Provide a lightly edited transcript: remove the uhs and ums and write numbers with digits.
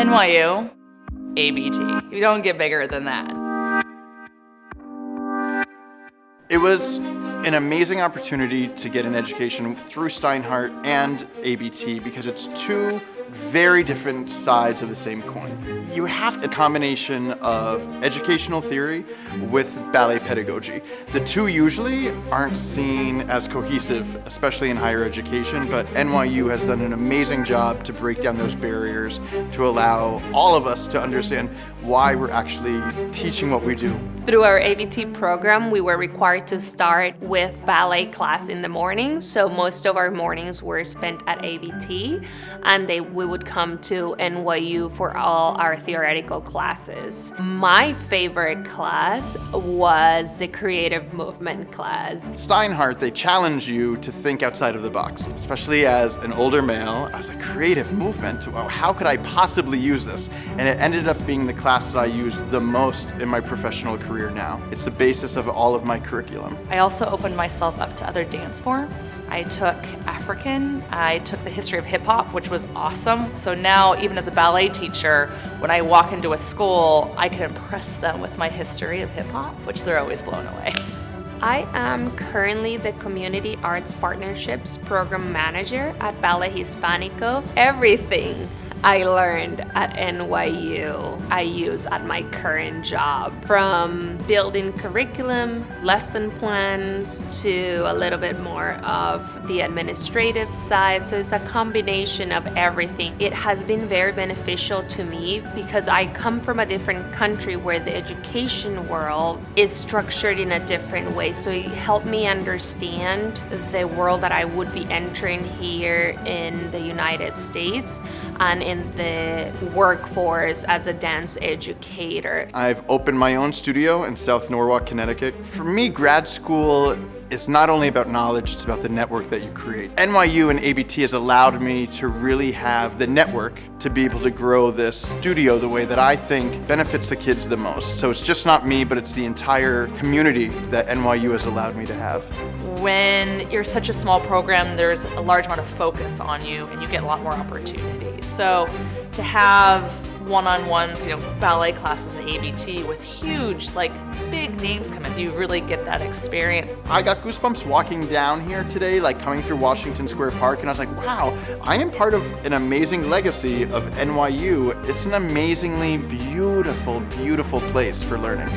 NYU, ABT. You don't get bigger than that. It was an amazing opportunity to get an education through Steinhardt and ABT because it's two very different sides of the same coin. You have a combination of educational theory with ballet pedagogy. The two usually aren't seen as cohesive, especially in higher education, but NYU has done an amazing job to break down those barriers to allow all of us to understand why we're actually teaching what we do. Through our ABT program, we were required to start with ballet class in the morning, so most of our mornings were spent at ABT, and we would come to NYU for all our theoretical classes. My favorite class was the creative movement class. Steinhardt, they challenge you to think outside of the box, especially as an older male. I was like, creative movement? Well, how could I possibly use this? And it ended up being the class that I used the most in my professional career now. It's the basis of all of my curriculum. I also opened myself up to other dance forms. I took African, I took the history of hip hop, which was awesome. So now, even as a ballet teacher, when I walk into a school, I can impress them with my history of hip hop, which they're always blown away. I am currently the Community Arts Partnerships Program Manager at Ballet Hispanico. Everything I learned at NYU, I use at my current job, from building curriculum, lesson plans, to a little bit more of the administrative side. So it's a combination of everything. It has been very beneficial to me because I come from a different country where the education world is structured in a different way. So it helped me understand the world that I would be entering here in the United States and in the workforce as a dance educator. I've opened my own studio in South Norwalk, Connecticut. For me, grad school is not only about knowledge, it's about the network that you create. NYU and ABT has allowed me to really have the network to be able to grow this studio the way that I think benefits the kids the most. So it's just not me, but it's the entire community that NYU has allowed me to have. When you're such a small program, there's a large amount of focus on you and you get a lot more opportunities. So to have one-on-ones, ballet classes at ABT with huge, big names come in, you really get that experience. I got goosebumps walking down here today, coming through Washington Square Park, and I was like, wow, I am part of an amazing legacy of NYU. It's an amazingly beautiful, beautiful place for learning.